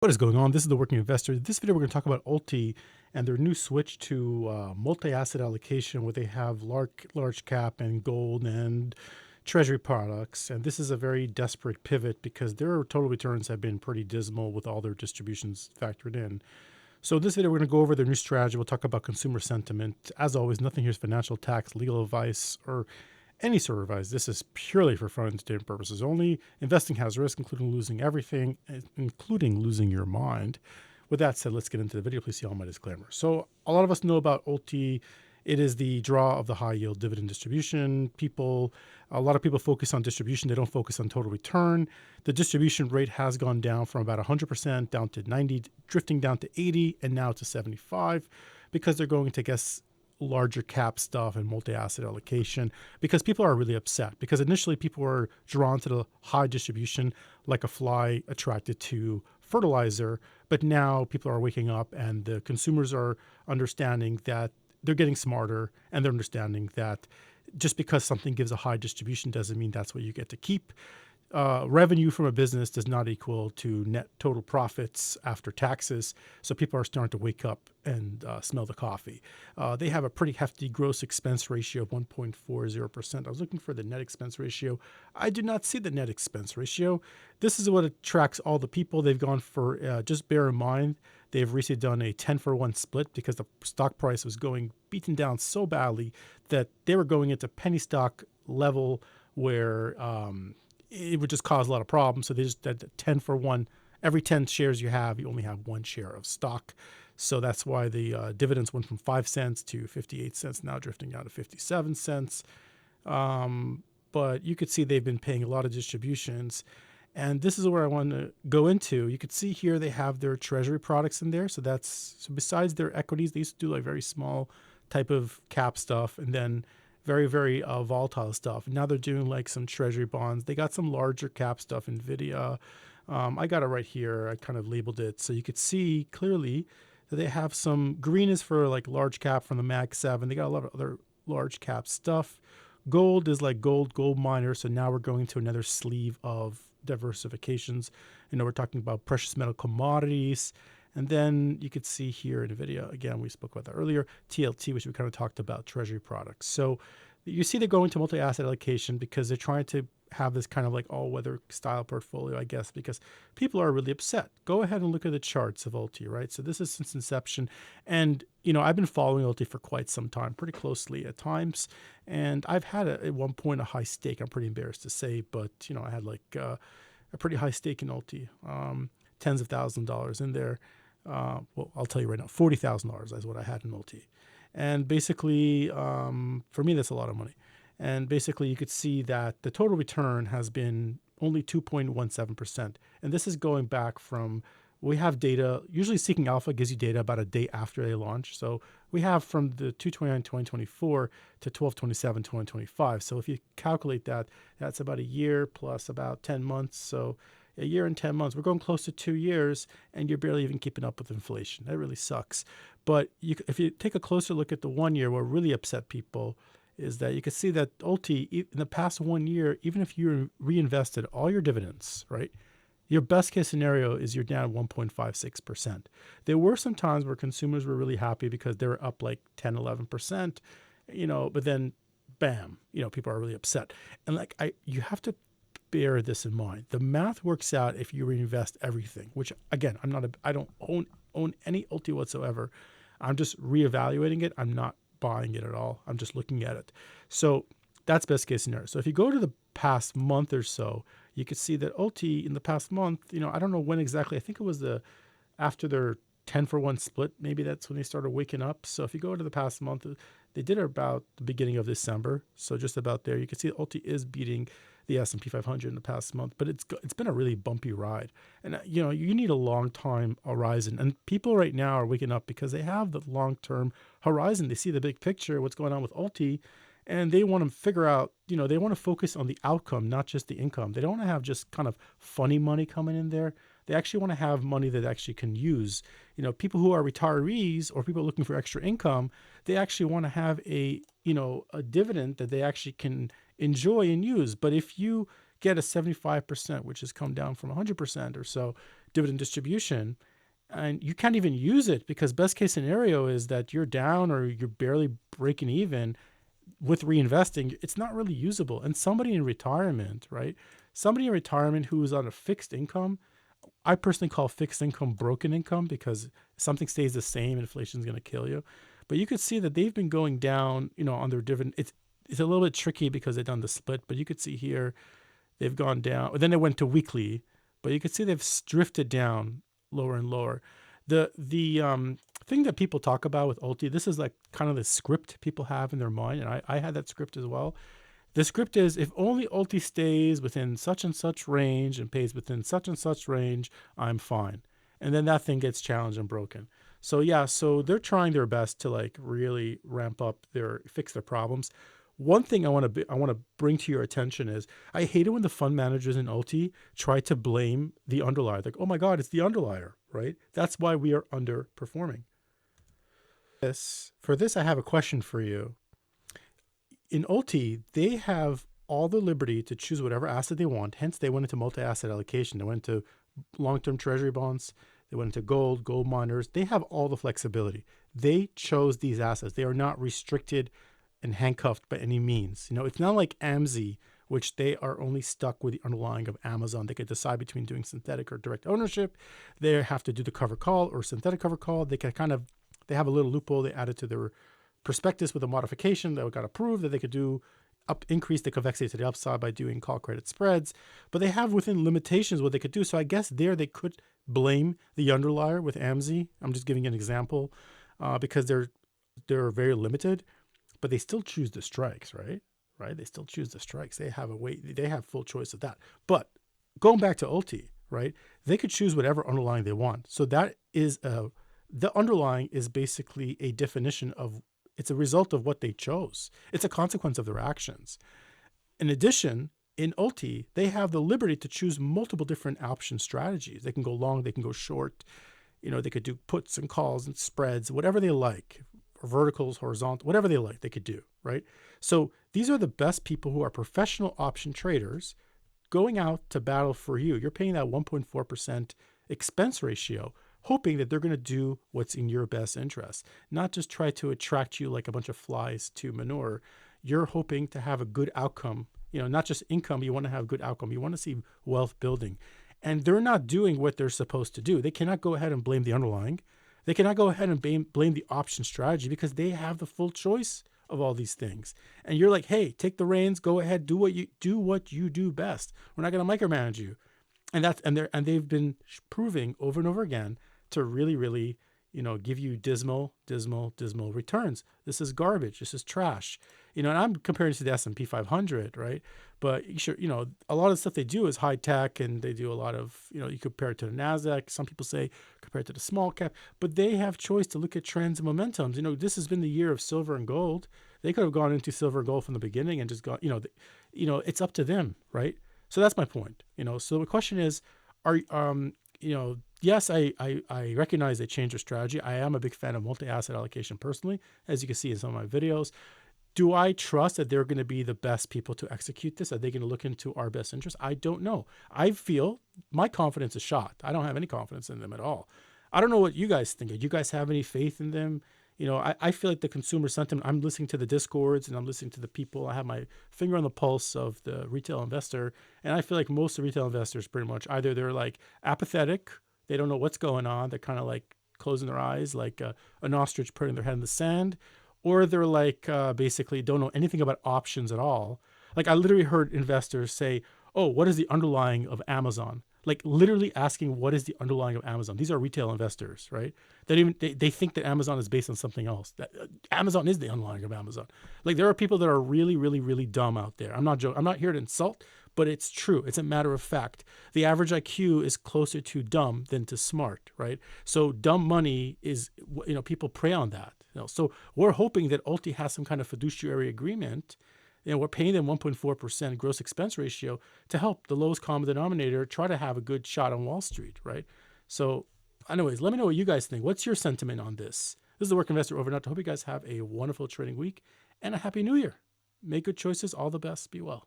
What is going on? This is the Working Investor. This video we're going to talk about ULTY and their new switch to multi-asset allocation, where they have large cap and gold and treasury products. And this is a very desperate pivot because their total returns have been pretty dismal with all their distributions factored in. So in this video, we're going to go over their new strategy. We'll talk about consumer sentiment. As always, nothing here is financial, tax, legal advice, or any sort of advice. This is purely for fun and entertainment purposes only. Investing has risk, including losing everything, including losing your mind. With that said, let's get into the video. Please see all my disclaimer. So a lot of us know about ULTY. It is the draw of the high yield dividend distribution. A lot of people focus on distribution. They don't focus on total return. The distribution rate has gone down from about 100% down to 90, drifting down to 80, and now to 75, because they're going to guess larger cap stuff and multi-asset allocation, because people are really upset, because initially people were drawn to the high distribution like a fly attracted to fertilizer. But now people are waking up and the consumers are understanding that they're getting smarter, and they're understanding that just because something gives a high distribution doesn't mean that's what you get to keep. Revenue from a business does not equal to net total profits after taxes. So people are starting to wake up and smell the coffee. They have a pretty hefty gross expense ratio of 1.40%. I was looking for the net expense ratio. I do not see the net expense ratio. This is what attracts all the people. They've gone for, just bear in mind, they've recently done a 10-for-1 split because the stock price was beaten down so badly that they were going into penny stock level where it would just cause a lot of problems. So they just did 10-for-1. Every 10 shares you have, you only have one share of stock. So that's why the dividends went from 5 cents to 58 cents, now drifting down to 57 cents. But you could see they've been paying a lot of distributions. And this is where I want to go into. You could see here they have their treasury products in there. So besides their equities, they used to do like very small type of cap stuff, and then very, very volatile stuff. Now they're doing like some treasury bonds. They got some larger cap stuff, NVIDIA. I got it right here. I kind of labeled it. So you could see clearly that they have some green is for like large cap from the Mag 7. They got a lot of other large cap stuff. Gold is like gold miner. So now we're going to another sleeve of diversifications. We're talking about precious metal commodities. And then you could see here in NVIDIA, again, we spoke about that earlier, TLT, which we kind of talked about, treasury products. So you see they're going to multi-asset allocation because they're trying to have this kind of like all-weather style portfolio, I guess, because people are really upset. Go ahead and look at the charts of ULTY, right? So this is since inception. And, I've been following ULTY for quite some time, pretty closely at times. And I've had at one point a high stake. I'm pretty embarrassed to say, but, I had like a pretty high stake in ULTY, tens of thousands of dollars in there. Well, I'll tell you right now, $40,000 is what I had in ULTY. And basically, for me, that's a lot of money. And basically, you could see that the total return has been only 2.17%. And this is going back from, we have data, usually Seeking Alpha gives you data about a day after they launch. So we have from the 2/29/2024 to 12/27/2025. So if you calculate that, that's about a year plus about 10 months. So a year and 10 months, we're going close to 2 years, and you're barely even keeping up with inflation. That really sucks. But if you take a closer look at the 1 year, what really upset people is that you can see that ULTY, in the past 1 year, even if you reinvested all your dividends, right, your best case scenario is you're down 1.56%. There were some times where consumers were really happy because they were up like 10, 11%, but then bam, people are really upset. And you have to bear this in mind. The math works out if you reinvest everything, which again, I don't own any ULTY whatsoever. I'm just reevaluating it. I'm not buying it at all. I'm just looking at it. So that's best case scenario. So if you go to the past month or so, you could see that ULTY in the past month, I don't know when exactly. I think it was after their 10-for-1 split. Maybe that's when they started waking up. So if you go to the past month, they did it about the beginning of December. So just about there, you can see ULTY is beating the S&P 500 in the past month, but it's been a really bumpy ride. And you need a long time horizon, and people right now are waking up because they have the long-term horizon. They see the big picture, what's going on with ULTY, and they want to figure out, they want to focus on the outcome, not just the income. They don't want to have just kind of funny money coming in there. They actually want to have money that actually can use. People who are retirees or people looking for extra income, they actually want to have a dividend that they actually can enjoy and use. But if you get a 75%, which has come down from 100% or so, dividend distribution, and you can't even use it because best case scenario is that you're down or you're barely breaking even with reinvesting. It's not really usable. And somebody in retirement, right? Somebody in retirement who is on a fixed income, I personally call fixed income broken income because something stays the same, inflation is going to kill you. But you could see that they've been going down, on their dividend. It's a little bit tricky because they've done the split, but you could see here they've gone down. Then they went to weekly, but you could see they've drifted down lower and lower. The thing that people talk about with ULTY, this is like kind of the script people have in their mind, and I had that script as well. The script is, if only ULTY stays within such and such range and pays within such and such range, I'm fine. And then that thing gets challenged and broken. So yeah, so they're trying their best to like really ramp up fix their problems. One thing I want to bring to your attention is I hate it when the fund managers in ULTY try to blame the underlier. Like, oh my God, it's the underlier, right? That's why we are underperforming. For this, I have a question for you. In ULTY, they have all the liberty to choose whatever asset they want. Hence, they went into multi-asset allocation. They went into long-term treasury bonds. They went into gold miners. They have all the flexibility. They chose these assets. They are not restricted and handcuffed by any means. It's not like AMZ, which they are only stuck with the underlying of Amazon. They could decide between doing synthetic or direct ownership. They have to do the cover call or synthetic cover call. They have a little loophole they added to their prospectus with a modification that got approved that they could do increase the convexity to the upside by doing call credit spreads, but they have within limitations what they could do. So I guess there they could blame the underlier with AMZ. I'm just giving an example because they're very limited, but they still choose the strikes, right? They still choose the strikes. They have they have full choice of that. But going back to ULTY, right? They could choose whatever underlying they want. So that is the underlying is basically a definition of. It's a result of what they chose. It's a consequence of their actions. In addition, in ULTY, they have the liberty to choose multiple different option strategies. They can go long, they can go short. They could do puts and calls and spreads, whatever they like, verticals, horizontal, whatever they like, they could do, right? So these are the best people who are professional option traders going out to battle for you. You're paying that 1.4% expense ratio, hoping that they're going to do what's in your best interest, not just try to attract you like a bunch of flies to manure. You're hoping to have a good outcome, not just income. You want to have good outcome. You want to see wealth building. And they're not doing what they're supposed to do. They cannot go ahead and blame the underlying. They cannot go ahead and blame the option strategy because they have the full choice of all these things. And you're like, hey, take the reins, go ahead, do what you do best. We're not going to micromanage you. And they've been proving over and over again to really, really, give you dismal returns. This is garbage. This is trash. And I'm comparing it to the S&P 500, right? But a lot of the stuff they do is high tech, and they do a lot of, you compare it to the NASDAQ. Some people say compare it to the small cap, but they have choice to look at trends and momentums. This has been the year of silver and gold. They could have gone into silver and gold from the beginning and just gone, it's up to them, right? So that's my point. So the question is, yes, I recognize they changed their strategy. I am a big fan of multi-asset allocation personally, as you can see in some of my videos. Do I trust that they're going to be the best people to execute this? Are they going to look into our best interest? I don't know. I feel my confidence is shot. I don't have any confidence in them at all. I don't know what you guys think. Do you guys have any faith in them? I feel like the consumer sentiment, I'm listening to the discords and I'm listening to the people. I have my finger on the pulse of the retail investor. And I feel like most of the retail investors pretty much either they're like apathetic, they don't know what's going on, they're kind of like closing their eyes like an ostrich putting their head in the sand, or they're like basically don't know anything about options at all. Like I literally heard investors say, oh, what is the underlying of Amazon? Like literally asking what is the underlying of Amazon. These are retail investors, right? They think that Amazon is based on something else. That Amazon is the underlying of Amazon. Like there are people that are really, really, really dumb out there. I'm not joking. I'm not here to insult, but it's true. It's a matter of fact. The average IQ is closer to dumb than to smart, right? So dumb money is, people prey on that. So we're hoping that ULTY has some kind of fiduciary agreement. We're paying them 1.4% gross expense ratio to help the lowest common denominator try to have a good shot on Wall Street, right? So anyways, let me know what you guys think. What's your sentiment on this? This is the Work Investor Overnight. I hope you guys have a wonderful trading week and a happy new year. Make good choices. All the best. Be well.